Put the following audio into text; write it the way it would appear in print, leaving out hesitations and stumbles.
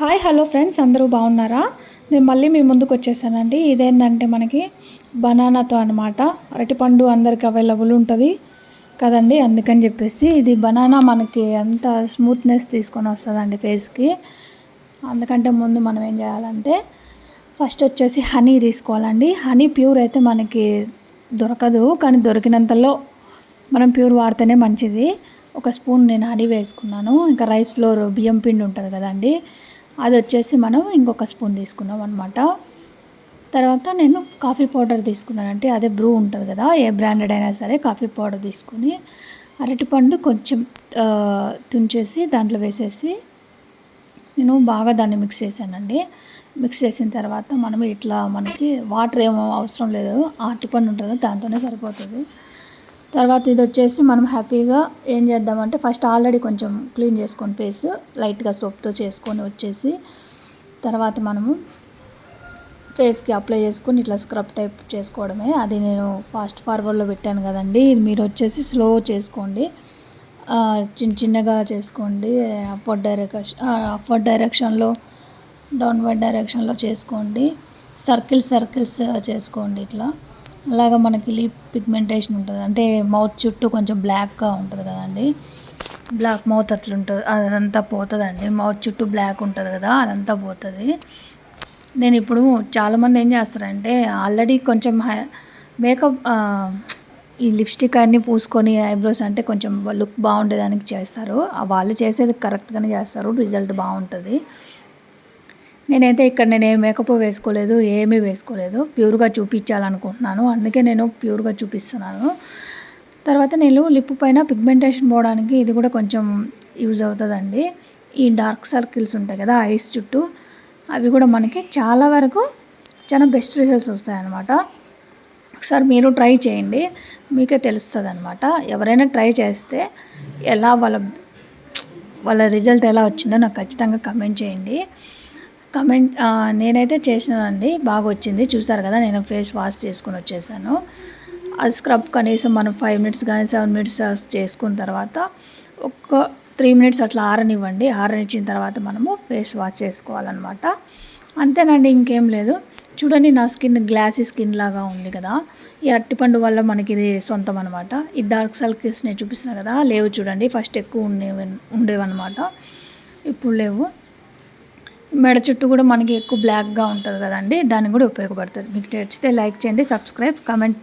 Hi hello friends, అందరూ బాగున్నారా? నేను మళ్ళీ మీ ముందుకు వచ్చేసానండి. ఇదేంటంటే మనకి బనానాతో అనమాట. అరటిపండు అందరికి అవైలబుల్ ఉంటుంది కదండి, అందుకని చెప్పేసి ఇది బనానా మనకి అంత స్మూత్నెస్ తీసుకొని వస్తుందండి ఫేస్కి. అందుకంటే ముందు మనం ఏం చేయాలంటే ఫస్ట్ వచ్చేసి హనీ తీసుకోవాలండి. హనీ ప్యూర్ అయితే మనకి దొరకదు, కానీ దొరికినంతలో మనం ప్యూర్ వాడితేనే మంచిది. ఒక స్పూన్ నేను హనీ వేసుకున్నాను. ఇంకా రైస్ ఫ్లోర్ బియ్యం పిండి ఉంటుంది కదండి, అది వచ్చేసి మనం ఇంకొక స్పూన్ తీసుకున్నాం అనమాట. తర్వాత నేను కాఫీ పౌడర్ తీసుకున్నానంటే అదే బ్రూ ఉంటుంది కదా, ఏ బ్రాండెడ్ అయినా సరే కాఫీ పౌడర్ తీసుకుని అరటిపండు కొంచెం తుంచేసి దాంట్లో వేసేసి నేను బాగా దాన్ని మిక్స్ చేశానండి. మిక్స్ చేసిన తర్వాత మనం ఇట్లా మనకి వాటర్ ఏమో అవసరం లేదు, అరటిపండు ఉంటుంది దాంతోనే సరిపోతుంది. తర్వాత ఇది వచ్చేసి మనం హ్యాపీగా ఏం చేద్దామంటే ఫస్ట్ ఆల్రెడీ కొంచెం క్లీన్ చేసుకొని ఫేస్ లైట్గా సోప్తో చేసుకొని వచ్చేసి తర్వాత మనము ఫేస్కి అప్లై చేసుకొని ఇట్లా స్క్రబ్ టైప్ చేసుకోవడమే. అది నేను ఫాస్ట్ ఫార్వర్డ్లో పెట్టాను కదండి, ఇది మీరు వచ్చేసి స్లో చేసుకోండి, చిన్న చిన్నగా చేసుకోండి. అప్వర్డ్ డైరెక్షన్లో డౌన్వర్డ్ డైరెక్షన్లో చేసుకోండి. సర్కిల్స్ చేసుకోండి ఇట్లా. అలాగా మనకి లిప్ పిగ్మెంటేషన్ ఉంటుంది, అంటే మౌత్ చుట్టూ కొంచెం బ్లాక్గా ఉంటుంది కదండి, బ్లాక్ మౌత్ అట్లా ఉంటుంది, అదంతా పోతుందండి. మౌత్ చుట్టూ బ్లాక్ ఉంటుంది కదా, అదంతా పోతుంది. నేను ఇప్పుడు చాలామంది ఏం చేస్తారంటే ఆల్రెడీ కొంచెం మేకప్ ఈ లిప్స్టిక్ అన్నీ పూసుకొని ఐబ్రోస్ అంటే కొంచెం లుక్ బాగుండేదానికి చేస్తారు. వాళ్ళు చేసేది కరెక్ట్గానే చేస్తారు, రిజల్ట్ బాగుంటుంది. నేనైతే ఇక్కడ నేను ఏ మేకప్ వేసుకోలేదు, ఏమీ వేసుకోలేదు, ప్యూర్గా చూపించాలనుకుంటున్నాను, అందుకే నేను ప్యూర్గా చూపిస్తున్నాను. తర్వాత నేను లిప్ పైన పిగ్మెంటేషన్ పోవడానికి ఇది కూడా కొంచెం యూజ్ అవుతుందండి. ఈ డార్క్ సర్కిల్స్ ఉంటాయి కదా ఐస్ చుట్టూ, అవి కూడా మనకి చాలా వరకు చాలా బెస్ట్ రిజల్ట్స్ వస్తాయన్నమాట. ఒకసారి మీరు ట్రై చేయండి, మీకే తెలుస్తుంది అనమాట. ఎవరైనా ట్రై చేస్తే ఎలా వాళ్ళ రిజల్ట్ ఎలా వచ్చిందో నాకు ఖచ్చితంగా కమెంట్ చేయండి. నేనైతే చేసినానండి, బాగా వచ్చింది. చూసారు కదా, నేను ఫేస్ వాష్ చేసుకొని వచ్చేసాను. అది స్క్రబ్ కనీసం మనం 5 మినిట్స్ కానీ 7 మినిట్స్ చేసుకున్న తర్వాత ఒక 3 మినిట్స్ అట్లా ఆరనివ్వండి. ఆరనిచ్చిన తర్వాత మనము ఫేస్ వాష్ చేసుకోవాలన్నమాట. అంతేనండి, ఇంకేం లేదు. చూడండి, నా స్కిన్ గ్లాసీ స్కిన్ లాగా ఉంది కదా, ఈ అరటిపండు వల్ల మనకి ఇది సొంతం అనమాట. ఈ డార్క్ సర్కిల్స్ నేను చూపిస్తున్నా కదా, లేవు చూడండి, ఫస్ట్ ఎక్కువ ఉండేవన్నమాట, ఇప్పుడు లేవు. మెడ చుట్టూ కూడా మనకి ఎక్కువ బ్లాక్గా ఉంటుంది కదండి, దానికి కూడా ఉపయోగపడుతుంది. మీకు నచ్చితే లైక్ చేయండి, సబ్స్క్రైబ్, కామెంట్